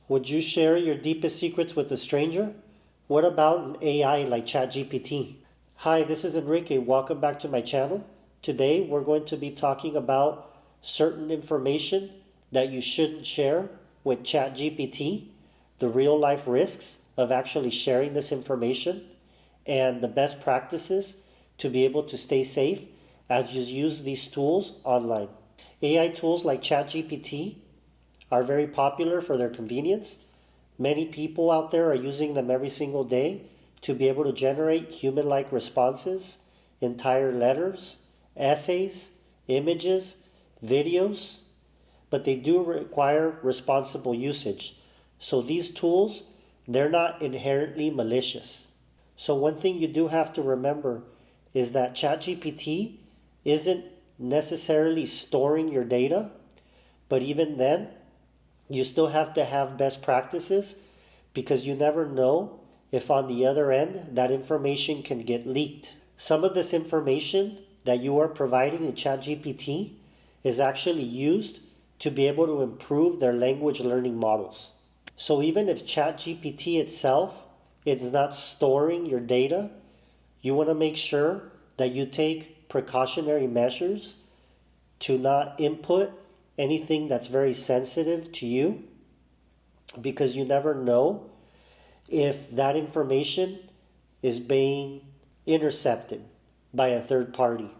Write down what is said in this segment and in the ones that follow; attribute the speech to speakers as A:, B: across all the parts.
A: Would you share your deepest secrets with a stranger? What about an AI like ChatGPT? Hi, this is Enrique. Welcome back to my channel. Today we're going to be talking about certain information that you shouldn't share with ChatGPT, the real life risks of actually sharing this information, and the best practices to be able to stay safe as you use these tools online. AI tools like ChatGPT are very popular for their convenience. Many people out there are using them every single day to be able to generate human-like responses, entire letters, essays, images, videos, but they do require responsible usage. So these tools, they're not inherently malicious. So one thing you do have to remember is that ChatGPT isn't necessarily storing your data, but even then, you still have to have best practices because you never know if on the other end that information can get leaked. Some of this information that you are providing in ChatGPT is actually used to be able to improve their language learning models. So even if ChatGPT itself is not storing your data, you want to make sure that you take precautionary measures to not input anything that's very sensitive to you, because you never know if that information is being intercepted by a third party.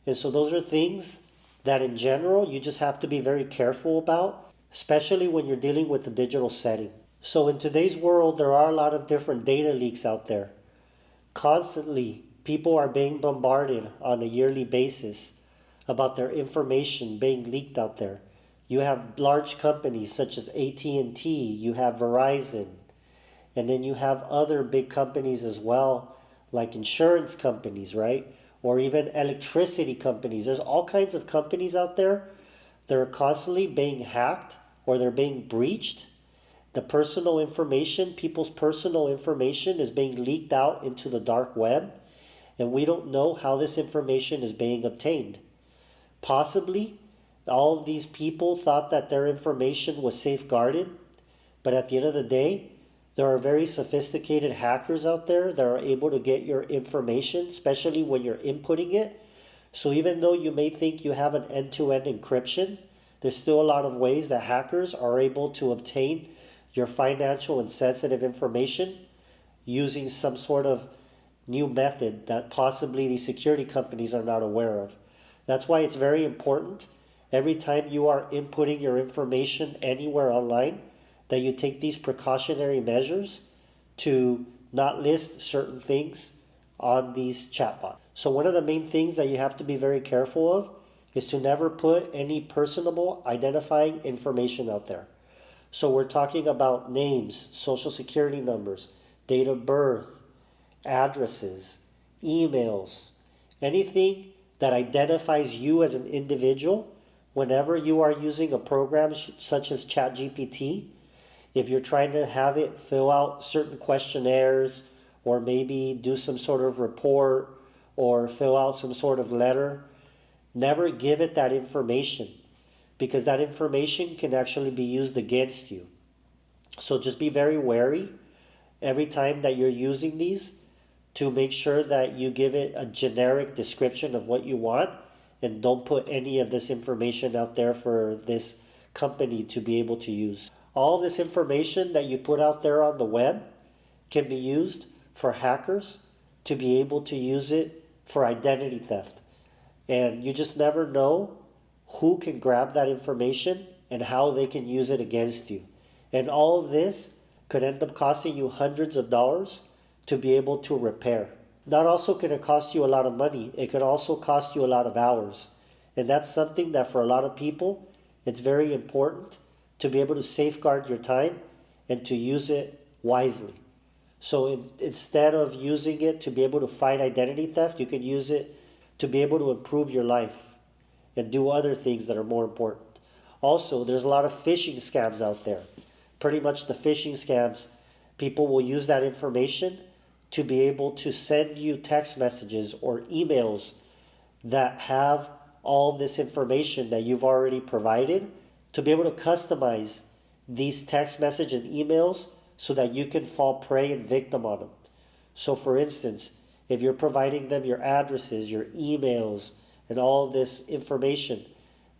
A: And so those are things that in general you just have to be very careful about, especially when you're dealing with the digital setting. So in today's world, there are a lot of different data leaks out there. Constantly, people are being bombarded on a yearly basis about their information being leaked out there. You have large companies such as AT&T, you have Verizon, and then you have other big companies as well, like insurance companies, right? Or even electricity companies. There's all kinds of companies out there that are constantly being hacked or they're being breached. The personal information, people's personal information is being leaked out into the dark web, and we don't know how this information is being obtained. Possibly, all of these people thought that their information was safeguarded, but at the end of the day, there are very sophisticated hackers out there that are able to get your information, especially when you're inputting it. So even though you may think you have an end-to-end encryption, there's still a lot of ways that hackers are able to obtain your financial and sensitive information using some sort of new method that possibly the security companies are not aware of. That's why it's very important every time you are inputting your information anywhere online that you take these precautionary measures to not list certain things on these chatbots. So one of the main things that you have to be very careful of is to never put any personable identifying information out there. So we're talking about names, social security numbers, date of birth, addresses, emails, anything that identifies you as an individual. Whenever you are using a program such as ChatGPT, if you're trying to have it fill out certain questionnaires or maybe do some sort of report or fill out some sort of letter, never give it that information, because that information can actually be used against you. So just be very wary every time that you're using these to make sure that you give it a generic description of what you want, and don't put any of this information out there for this company to be able to use. All this information that you put out there on the web can be used for hackers to be able to use it for identity theft. And you just never know who can grab that information and how they can use it against you. And all of this could end up costing you hundreds of dollars to be able to repair. Not also can it cost you a lot of money, it could also cost you a lot of hours. And that's something that for a lot of people, it's very important to be able to safeguard your time and to use it wisely. So instead of using it to be able to fight identity theft, you can use it to be able to improve your life and do other things that are more important. Also, there's a lot of phishing scams out there. Pretty much the phishing scams, people will use that information to be able to send you text messages or emails that have all of this information that you've already provided, to be able to customize these text messages and emails so that you can fall prey and victim on them. So for instance, if you're providing them your addresses, your emails, and all of this information,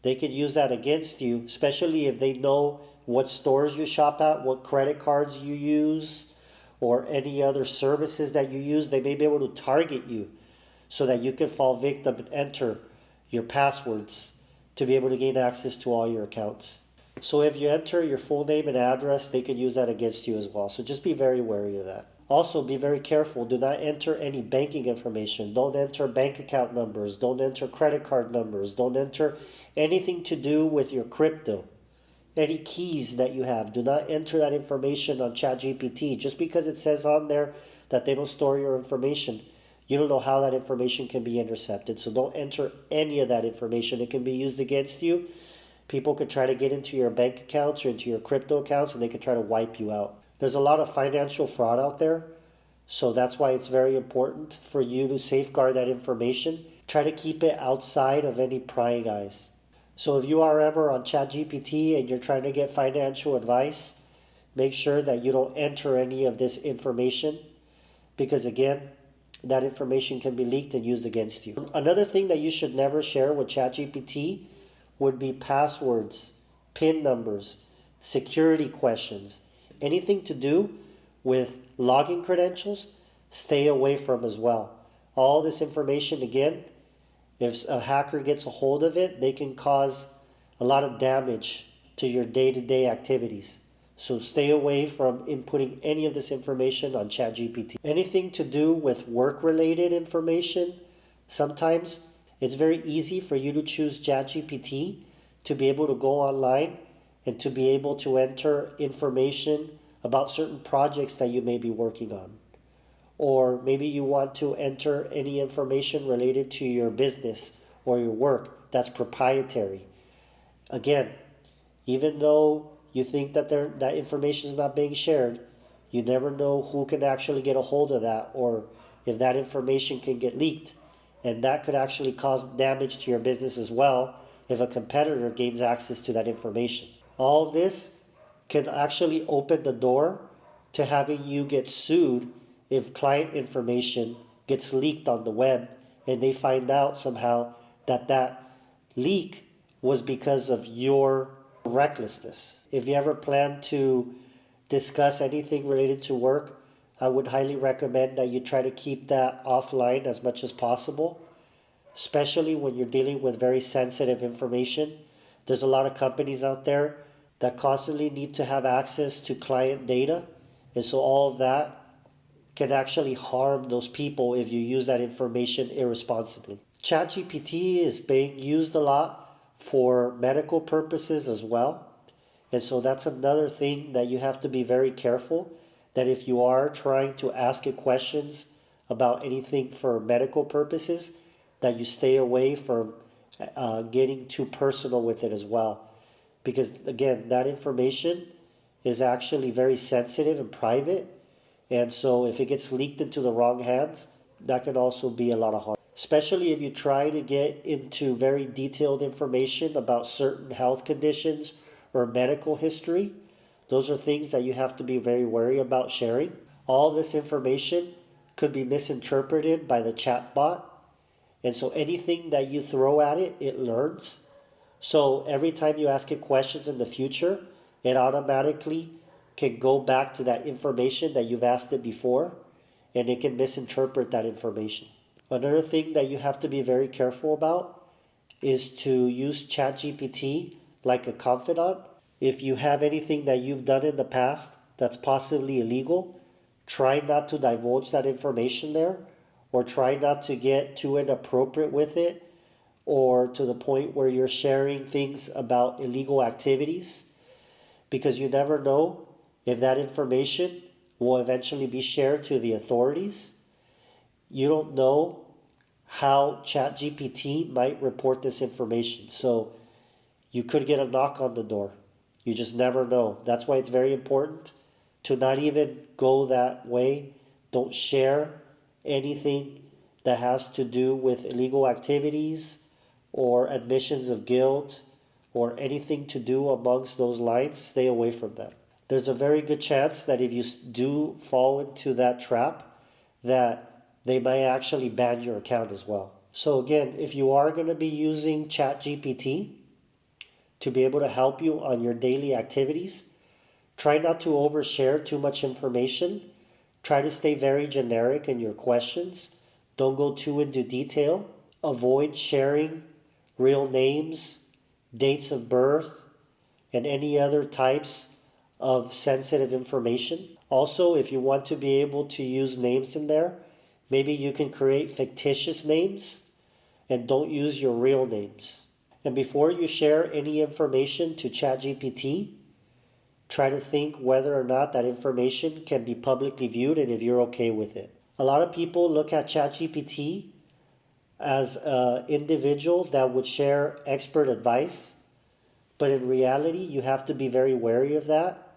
A: they can use that against you, especially if they know what stores you shop at, what credit cards you use, or any other services that you use. They may be able to target you so that you can fall victim and enter your passwords to be able to gain access to all your accounts. So if you enter your full name and address, they could use that against you as well. So just be very wary of that. Also, be very careful. Do not enter any banking information. Don't enter bank account numbers. Don't enter credit card numbers. Don't enter anything to do with your crypto. Any keys that you have. Do not enter that information on ChatGPT. Just because it says on there that they don't store your information, you don't know how that information can be intercepted. So don't enter any of that information. It can be used against you. People could try to get into your bank accounts or into your crypto accounts, and they could try to wipe you out. There's a lot of financial fraud out there, so that's why it's very important for you to safeguard that information. Try to keep it outside of any prying eyes. So if you are ever on ChatGPT and you're trying to get financial advice, make sure that you don't enter any of this information, because again, that information can be leaked and used against you. Another thing that you should never share with ChatGPT would be passwords, PIN numbers, security questions. Anything to do with login credentials, stay away from as well. All this information, again, if a hacker gets a hold of it, they can cause a lot of damage to your day-to-day activities. So stay away from inputting any of this information on ChatGPT. Anything to do with work-related information, sometimes it's very easy for you to choose ChatGPT to be able to go online and to be able to enter information about certain projects that you may be working on. Or maybe you want to enter any information related to your business or your work that's proprietary. Again, even though you think that that information is not being shared, you never know who can actually get a hold of that, or if that information can get leaked. And that could actually cause damage to your business as well if a competitor gains access to that information. All of this can actually open the door to having you get sued if client information gets leaked on the web and they find out somehow that that leak was because of your recklessness. If you ever plan to discuss anything related to work, I would highly recommend that you try to keep that offline as much as possible, especially when you're dealing with very sensitive information. There's a lot of companies out there that constantly need to have access to client data, and so all of that can actually harm those people if you use that information irresponsibly. ChatGPT is being used a lot for medical purposes as well, and so that's another thing that you have to be very careful, that if you are trying to ask it questions about anything for medical purposes, that you stay away from getting too personal with it as well. Because again, that information is actually very sensitive and private. And so if it gets leaked into the wrong hands, that can also be a lot of harm. Especially if you try to get into very detailed information about certain health conditions or medical history. Those are things that you have to be very wary about sharing. All this information could be misinterpreted by the chatbot. And so anything that you throw at it, it learns. So every time you ask it questions in the future, it automatically can go back to that information that you've asked it before, and it can misinterpret that information. Another thing that you have to be very careful about is to use ChatGPT like a confidant. If you have anything that you've done in the past that's possibly illegal, try not to divulge that information there, or try not to get too inappropriate with it, or to the point where you're sharing things about illegal activities, because you never know if that information will eventually be shared to the authorities. You don't know how ChatGPT might report this information. So you could get a knock on the door. You just never know. That's why it's very important to not even go that way. Don't share anything that has to do with illegal activities or admissions of guilt or anything to do amongst those lines, stay away from them. There's a very good chance that if you do fall into that trap, that they might actually ban your account as well. So again, if you are going to be using ChatGPT to be able to help you on your daily activities, try not to overshare too much information. Try to stay very generic in your questions. Don't go too into detail. Avoid sharing real names, dates of birth, and any other types of sensitive information. Also, if you want to be able to use names in there, maybe you can create fictitious names and don't use your real names. And before you share any information to ChatGPT, try to think whether or not that information can be publicly viewed and if you're okay with it. A lot of people look at ChatGPT as an individual that would share expert advice, but in reality, you have to be very wary of that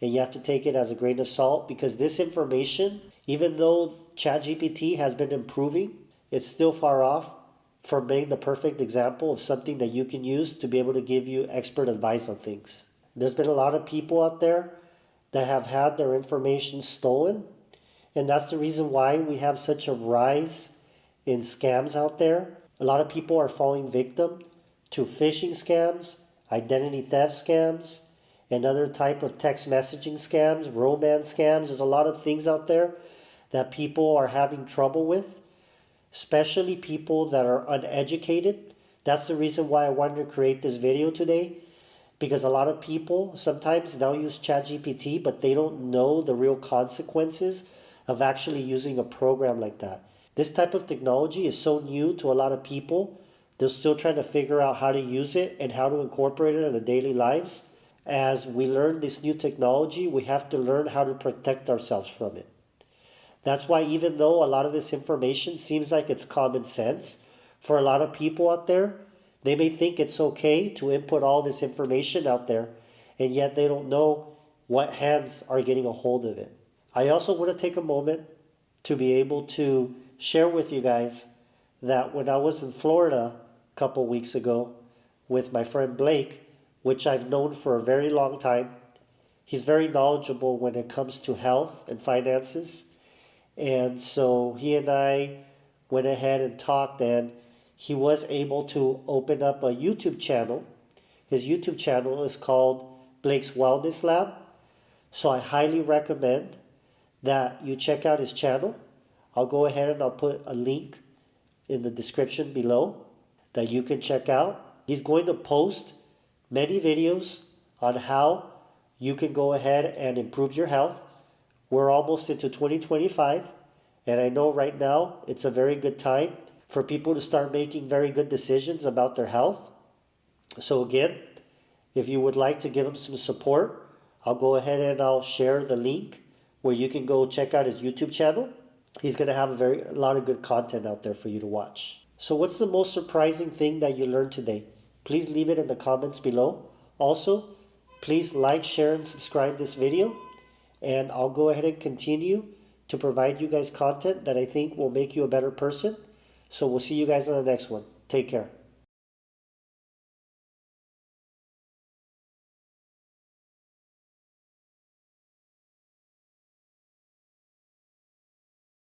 A: and you have to take it as a grain of salt, because this information, even though ChatGPT has been improving, it's still far off from being the perfect example of something that you can use to be able to give you expert advice on things. There's been a lot of people out there that have had their information stolen, and that's the reason why we have such a rise in scams out there. A lot of people are falling victim to phishing scams, identity theft scams, and other type of text messaging scams, romance scams. There's a lot of things out there that people are having trouble with, especially people that are uneducated. That's the reason why I wanted to create this video today, because a lot of people, sometimes they'll use ChatGPT, but they don't know the real consequences of actually using a program like that. This type of technology is so new to a lot of people. They're still trying to figure out how to use it and how to incorporate it in their daily lives. As we learn this new technology, we have to learn how to protect ourselves from it. That's why even though a lot of this information seems like it's common sense, for a lot of people out there, they may think it's okay to input all this information out there, and yet they don't know what hands are getting a hold of it. I also want to take a moment to be able to share with you guys that when I was in Florida a couple weeks ago with my friend Blake, which I've known for a very long time, he's very knowledgeable when it comes to health and finances. And so he and I went ahead and talked, and he was able to open up a YouTube channel. His YouTube channel is called Blake's Wellness Lab. So I highly recommend that you check out his channel. I'll go ahead and I'll put a link in the description below that you can check out. He's going to post many videos on how you can go ahead and improve your health. We're almost into 2025, and I know right now it's a very good time for people to start making very good decisions about their health. So again, if you would like to give him some support, I'll go ahead and I'll share the link where you can go check out his YouTube channel. He's going to have a lot of good content out there for you to watch. So what's the most surprising thing that you learned today? Please leave it in the comments below. Also, please like, share, and subscribe this video. And I'll go ahead and continue to provide you guys content that I think will make you a better person. So we'll see you guys on the next one. Take care.